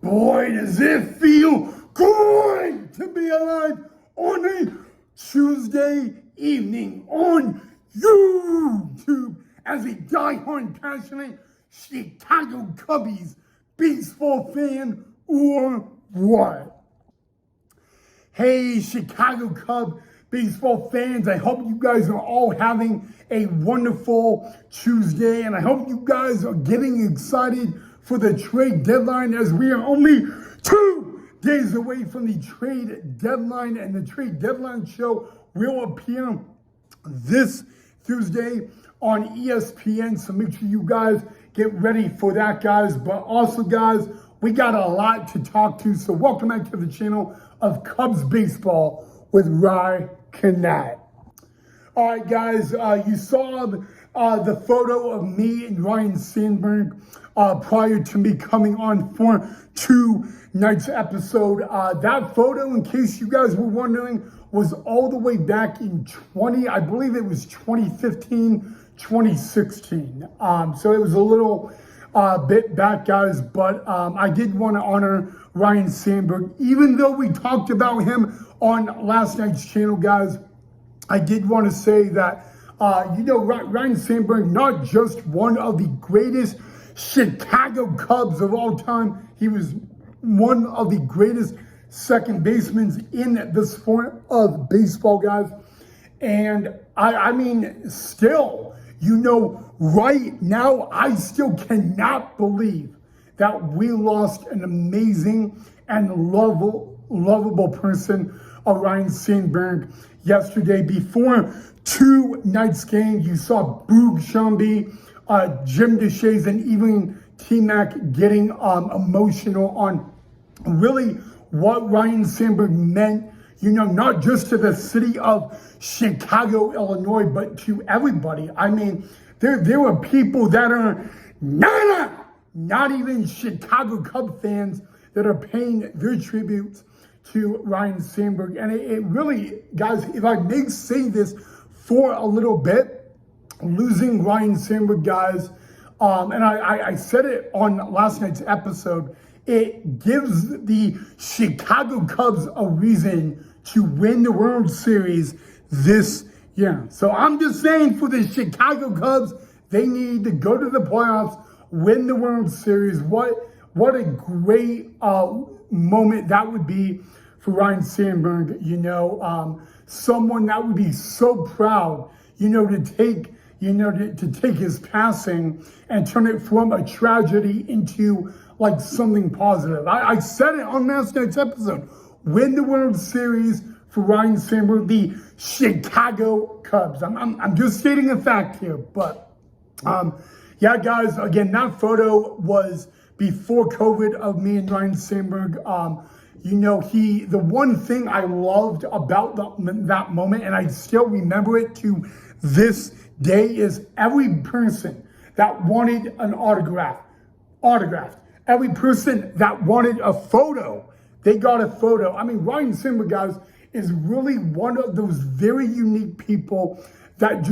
Boy, does it feel good to be alive on a Tuesday evening on YouTube as a diehard passionate Chicago Cubbies baseball fan or what? Hey, Chicago Cub baseball fans, I hope you guys are all having a wonderful Tuesday, and I hope you guys are getting excited for the trade deadline as we are only 2 days away from the trade deadline, and the trade deadline show will appear this Tuesday on ESPN, so make sure you guys get ready for that, guys. But also, guys, we got a lot to talk to, so welcome back to the channel of Cubs Baseball with Ryne Sandberg. All right, guys, you saw the photo of me and Ryne Sandberg prior to me coming on for tonight's episode. That photo, in case you guys were wondering, was all the way back in I believe it was 2015, 2016. So it was a little bit back, guys, but I did want to honor Ryne Sandberg. Even though we talked about him on last night's channel, guys, I did want to say that, Ryne Sandberg, not just one of the greatest Chicago Cubs of all time, he was one of the greatest second basemen in the sport of baseball, guys. And I mean, still, right now, I still cannot believe that we lost an amazing and lovable person, Ryne Sandberg, yesterday. Before tonight's game, you saw Boog Shambi, Jim DeShays, and even T-Mac getting emotional on really what Ryne Sandberg meant, not just to the city of Chicago, Illinois, but to everybody. I mean, there were people that are not even Chicago Cub fans that are paying their tributes to Ryne Sandberg. And it really, guys, if I may say this for a little bit, losing Ryne Sandberg, guys, and I said it on last night's episode, it gives the Chicago Cubs a reason to win the World Series this year. So I'm just saying, for the Chicago Cubs, they need to go to the playoffs, win the World Series. What a great moment that would be for Ryne Sandberg, someone that would be so proud, to take his passing and turn it from a tragedy into like something positive. I said it on last night's episode. Win the World Series for Ryne Sandberg, the Chicago Cubs. I'm just stating a fact here, but yeah, guys, again, that photo was before COVID of me and Ryne Sandberg. The one thing I loved about that moment, and I still remember it to this day, is every person that wanted an autographed. Every person that wanted a photo, they got a photo. I mean, Ryne Sandberg, guys, is really one of those very unique people that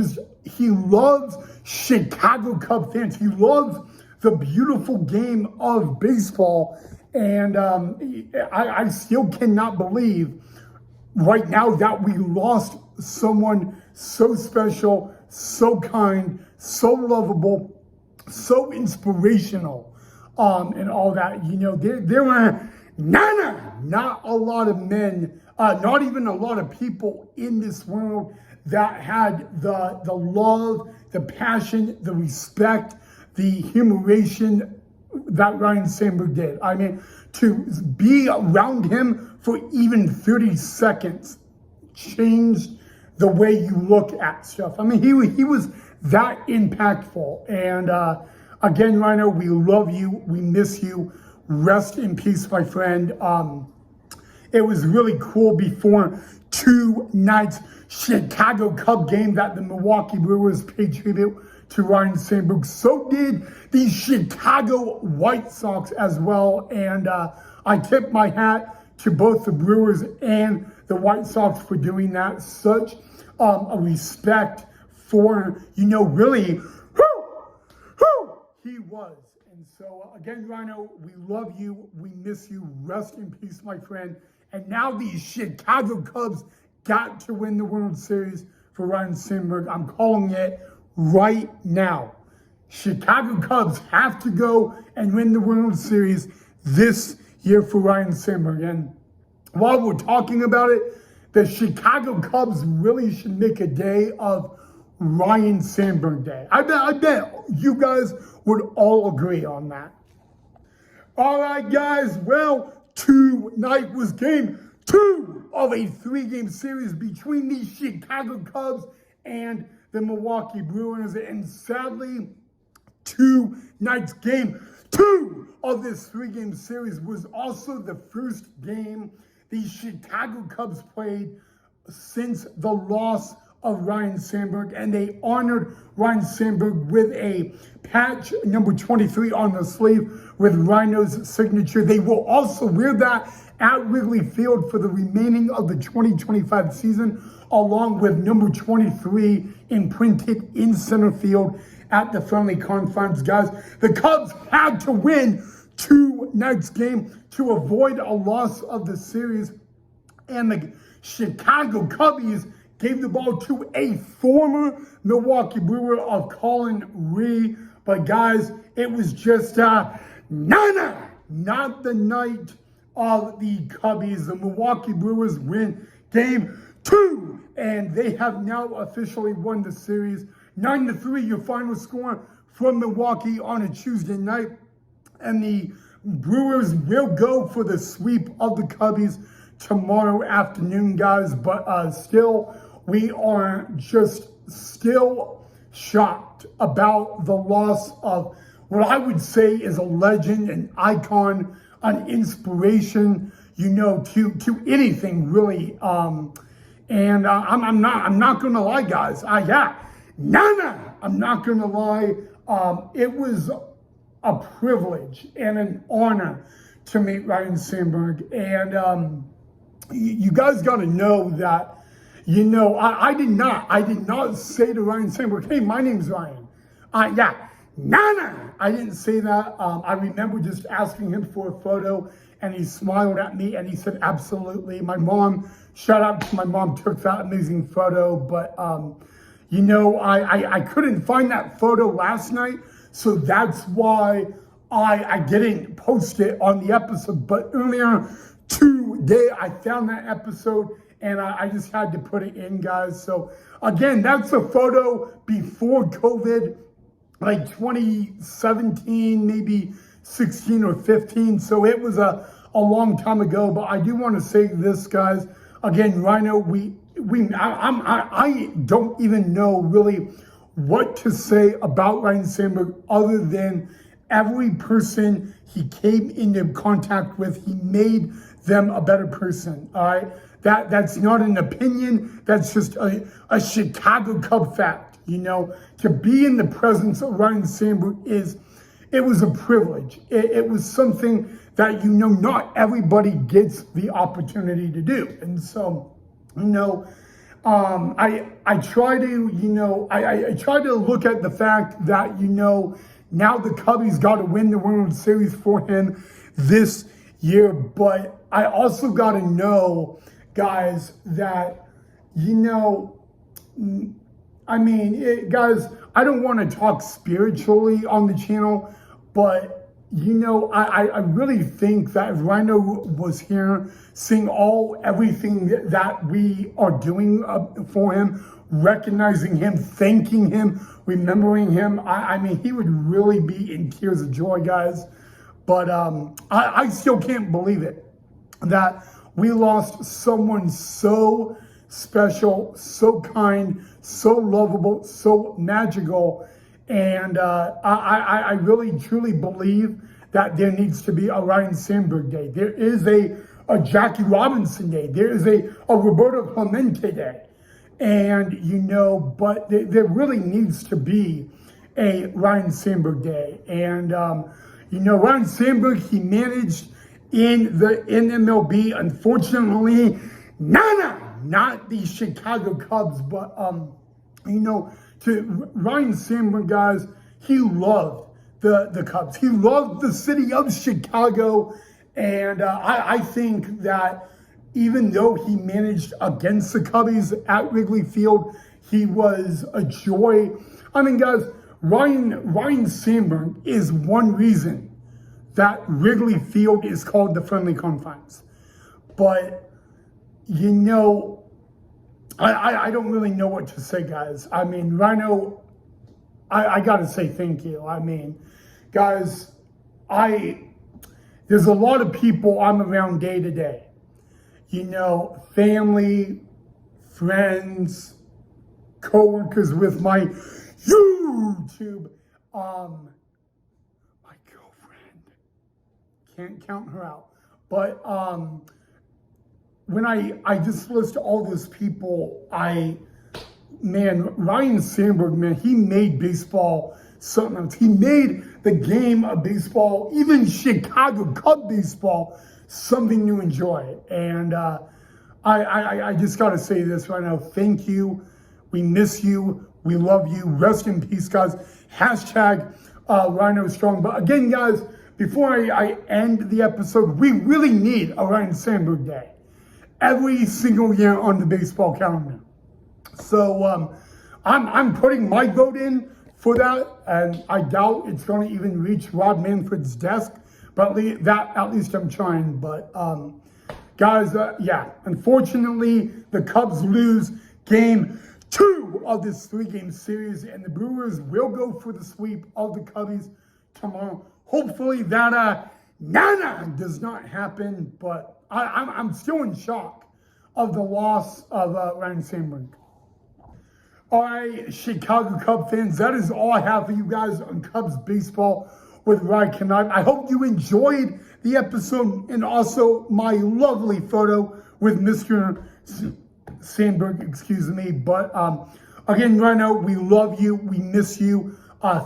he loves Chicago Cub fans. He loves the beautiful game of baseball. And I still cannot believe right now that we lost someone so special, so kind, so lovable, so inspirational, and all that. There were not a lot of men, not even a lot of people in this world that had the love, the passion, the respect, the humiliation that Ryne Sandberg did. I mean, to be around him for even 30 seconds changed the way you look at stuff. I mean, he was that impactful. And again, Ryno, we love you. We miss you. Rest in peace, my friend. It was really cool before tonight's Chicago Cub game that the Milwaukee Brewers paid tribute to Ryne Sandberg. So did the Chicago White Sox as well. And I tip my hat to both the Brewers and the White Sox for doing that. Such a respect for, really, who he was. And so, again, Rhino, we love you. We miss you. Rest in peace, my friend. And now these Chicago Cubs got to win the World Series for Ryne Sandberg. I'm calling it right now. Chicago Cubs have to go and win the World Series this year for Ryne Sandberg. And while we're talking about it, the Chicago Cubs really should make a day of Ryne Sandberg Day. I bet you guys would all agree on that. All right, guys. Well, tonight was game 2 of a 3-game series between the Chicago Cubs and the Milwaukee Brewers. And sadly, tonight's game 2 of this 3-game series was also the first game the Chicago Cubs played since the loss of Ryne Sandberg, and they honored Ryne Sandberg with a patch number 23 on the sleeve with Rhino's signature. They will also wear that at Wrigley Field for the remaining of the 2025 season, along with number 23 imprinted in center field at the friendly confines. Guys, the Cubs had to win tonight's game to avoid a loss of the series, and the Chicago Cubbies gave the ball to a former Milwaukee Brewer of Colin Ree. But guys, it was just not the night of the Cubbies. The Milwaukee Brewers win game 2, and they have now officially won the series. 9-3, your final score from Milwaukee on a Tuesday night. And the Brewers will go for the sweep of the Cubbies tomorrow afternoon, guys. But still, we are just still shocked about the loss of what I would say is a legend, an icon, an inspiration, to anything really. I'm not gonna lie, guys. I'm not gonna lie. It was a privilege and an honor to meet Ryne Sandberg, and you guys got to know that. I did not say to Ryne Sandberg, "Hey, my name's Ryan." I didn't say that. I remember just asking him for a photo, and he smiled at me and he said, "Absolutely." My mom, shout out to my mom, took that amazing photo. But I couldn't find that photo last night, so that's why I didn't post it on the episode. But earlier today, I found that episode, and I just had to put it in, guys. So again, that's a photo before COVID, like 2017, maybe 16 or 15. So it was a long time ago. But I do want to say this, guys. Again, Rhino, I don't even know really what to say about Ryne Sandberg other than every person he came into contact with, he made them a better person. All right. That's not an opinion. That's just a Chicago Cub fact. To be in the presence of Ryne Sandberg it was a privilege. It was something that, not everybody gets the opportunity to do. And so, I try to, I try to look at the fact that, now the Cubbies got to win the World Series for him this year. But I also got to know, guys, that, guys, I don't want to talk spiritually on the channel, but, I really think that if Rhino was here, seeing everything that we are doing for him, recognizing him, thanking him, remembering him, he would really be in tears of joy, guys. But I still can't believe it that we lost someone so special, so kind, so lovable, so magical. And I really, truly believe that there needs to be a Ryne Sandberg Day. There is a Jackie Robinson Day. There is a Roberto Clemente Day. And, but there really needs to be a Ryne Sandberg Day. And, Ryne Sandberg, he managed in MLB, unfortunately, not the Chicago Cubs, but, to Ryne Sandberg, guys, he loved the Cubs. He loved the city of Chicago. And I think that even though he managed against the Cubbies at Wrigley Field, he was a joy. I mean, guys, Ryne Sandberg is one reason that Wrigley Field is called the Friendly Confines. But, you know, I don't really know what to say, guys. I mean, Ryno, I got to say thank you. I mean, guys, there's a lot of people I'm around day to day. You know, family, friends, co-workers with my YouTube. My girlfriend. Can't count her out. But when I just list all those people, Ryne Sandberg, man, he made baseball something else. He made the game of baseball, even Chicago Cub baseball, something to enjoy. And I just got to say this right now. Thank you. We miss you. We love you. Rest in peace, guys. Hashtag Ryno Strong. But again, guys, before I end the episode, we really need a Ryne Sandberg Day every single year on the baseball calendar. So I'm putting my vote in for that, and I doubt it's going to even reach Rob Manfred's desk, but at least I'm trying. But guys, yeah, unfortunately, the Cubs lose game 2 of this 3-game series, and the Brewers will go for the sweep of the Cubbies tomorrow. Hopefully that nana does not happen, but I'm still in shock of the loss of Ryne Sandberg. All right, Chicago Cub fans, that is all I have for you guys on Cubs baseball with Ryne Sandberg. I hope you enjoyed the episode and also my lovely photo with Mr. Sandberg, excuse me. But again, Ryno, we love you. We miss you.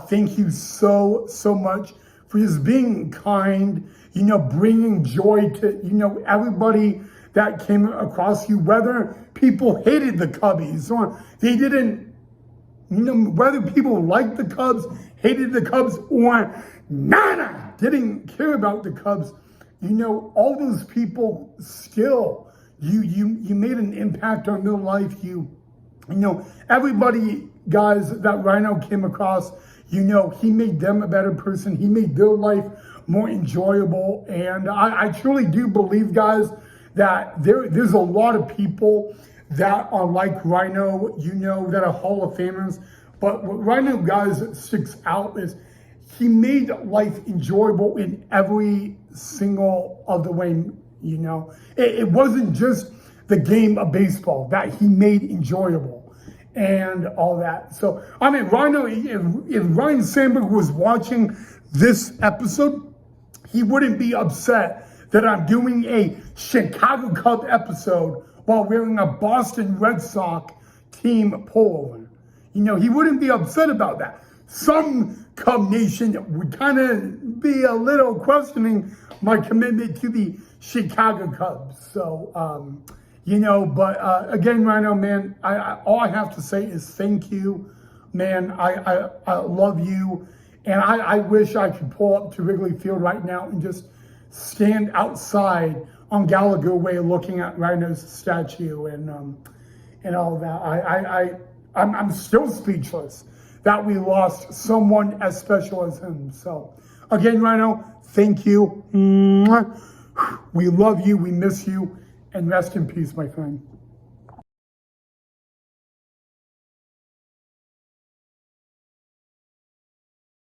Thank you so much for just being kind, you know, bringing joy to, you know, everybody that came across you, whether people hated the Cubbies or they didn't, you know, whether people liked the Cubs, hated the Cubs, or nada, didn't care about the Cubs. You know, all those people still, you made an impact on their life. You know, everybody, guys, that Ryno came across, you know, he made them a better person. He made their life more enjoyable. And I truly do believe, guys, that there's a lot of people that are like Ryno, you know, that are Hall of Famers. But what Ryno, guys, sticks out is he made life enjoyable in every single of the way, you know. It wasn't just the game of baseball that he made enjoyable and all that. So, I mean, Ryno, if Ryne Sandberg was watching this episode, he wouldn't be upset that I'm doing a Chicago Cub episode while wearing a Boston Red Sox team pullover. You know, he wouldn't be upset about that. Some Cub Nation would kind of be a little questioning my commitment to the Chicago Cubs. So, you know, but again, Ryno, man, all I have to say is thank you, man. I love you. And I wish I could pull up to Wrigley Field right now and just stand outside on Gallagher Way looking at Ryno's statue and all that. I'm still speechless that we lost someone as special as him. So again, Ryno, thank you. We love you, we miss you, and rest in peace, my friend.